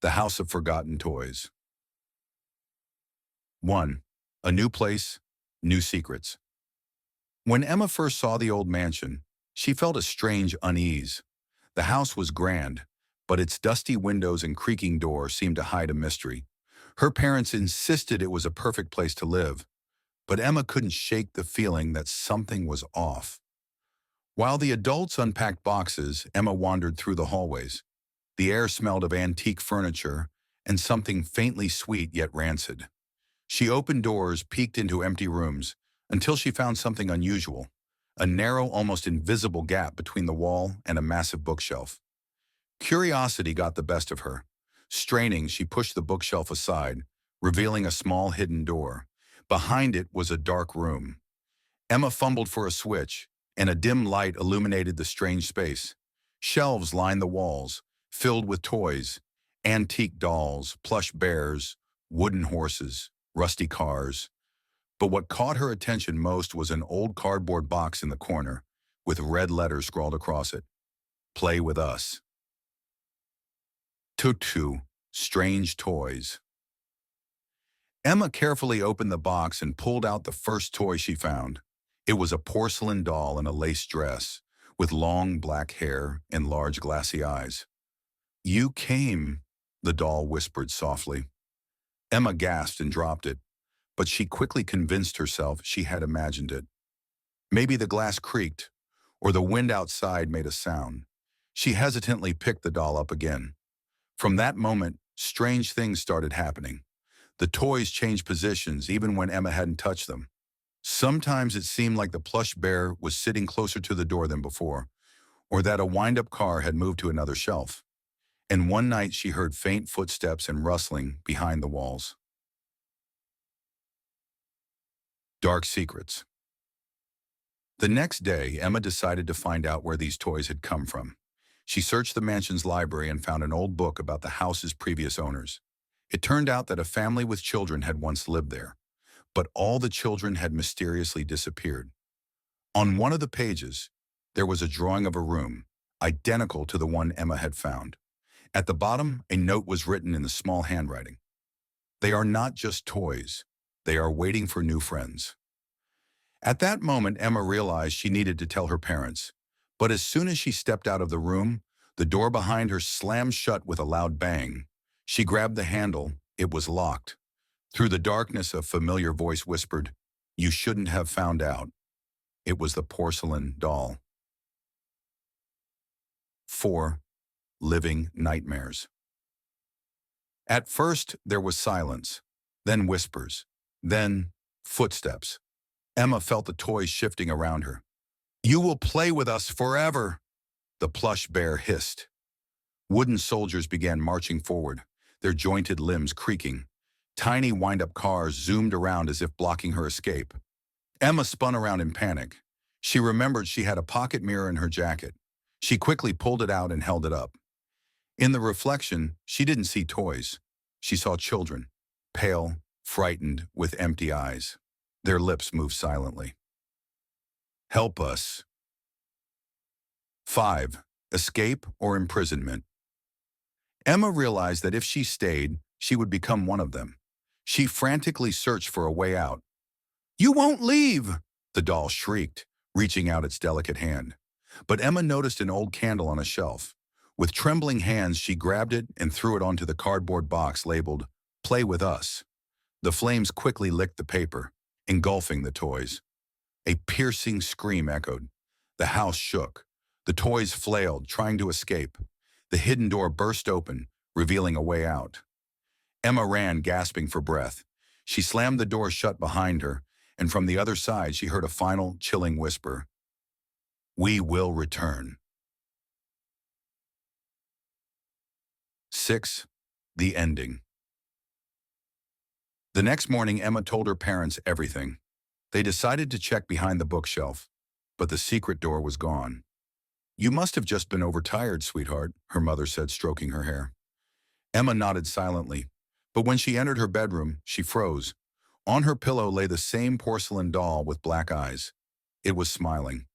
The House of Forgotten Toys. 1. A new place, new secrets. When Emma first saw the old mansion, she felt a strange unease. The house was grand, but its dusty windows and creaking door seemed to hide a mystery. Her parents insisted it was a perfect place to live, but Emma couldn't shake the feeling that something was off. While the adults unpacked boxes, Emma wandered through the hallways. The air smelled of antique furniture and something faintly sweet yet rancid. She opened doors, peeked into empty rooms, until she found something unusual, a narrow, almost invisible gap between the wall and a massive bookshelf. Curiosity got the best of her. Straining, she pushed the bookshelf aside, revealing a small hidden door. Behind it was a dark room. Emma fumbled for a switch, and a dim light illuminated the strange space. Shelves lined the walls, filled with toys, antique dolls, plush bears, wooden horses, rusty cars. But what caught her attention most was an old cardboard box in the corner, with red letters scrawled across it. Play with us. Tutu, strange toys. Emma carefully opened the box and pulled out the first toy she found. It was a porcelain doll in a lace dress, with long black hair and large glassy eyes. You came, the doll whispered softly. Emma gasped and dropped it, but she quickly convinced herself she had imagined it. Maybe the glass creaked, or the wind outside made a sound. She hesitantly picked the doll up again. From that moment, strange things started happening. The toys changed positions even when Emma hadn't touched them. Sometimes it seemed like the plush bear was sitting closer to the door than before, or that a wind-up car had moved to another shelf. And one night she heard faint footsteps and rustling behind the walls. Dark secrets. The next day, Emma decided to find out where these toys had come from. She searched the mansion's library and found an old book about the house's previous owners. It turned out that a family with children had once lived there, but all the children had mysteriously disappeared. On one of the pages, there was a drawing of a room, identical to the one Emma had found. At the bottom, a note was written in the small handwriting. They are not just toys. They are waiting for new friends. At that moment, Emma realized she needed to tell her parents. But as soon as she stepped out of the room, the door behind her slammed shut with a loud bang. She grabbed the handle. It was locked. Through the darkness, a familiar voice whispered, "You shouldn't have found out." It was the porcelain doll. 4. Living nightmares. At first, there was silence, then whispers, then footsteps. Emma felt the toys shifting around her. "You will play with us forever," the plush bear hissed. Wooden soldiers began marching forward, their jointed limbs creaking. Tiny wind-up cars zoomed around as if blocking her escape. Emma spun around in panic. She remembered she had a pocket mirror in her jacket. She quickly pulled it out and held it up. In the reflection, she didn't see toys. She saw children, pale, frightened, with empty eyes. Their lips moved silently. Help us. 5. Escape or imprisonment. Emma realized that if she stayed, she would become one of them. She frantically searched for a way out. "You won't leave!" the doll shrieked, reaching out its delicate hand. But Emma noticed an old candle on a shelf. With trembling hands, she grabbed it and threw it onto the cardboard box labeled, "Play with us." The flames quickly licked the paper, engulfing the toys. A piercing scream echoed. The house shook. The toys flailed, trying to escape. The hidden door burst open, revealing a way out. Emma ran, gasping for breath. She slammed the door shut behind her, and from the other side she heard a final, chilling whisper. "We will return." 6. The ending. The next morning, Emma told her parents everything. They decided to check behind the bookshelf, but the secret door was gone. "You must have just been overtired, sweetheart," her mother said, stroking her hair. Emma nodded silently, but when she entered her bedroom, she froze. On her pillow lay the same porcelain doll with black eyes. It was smiling.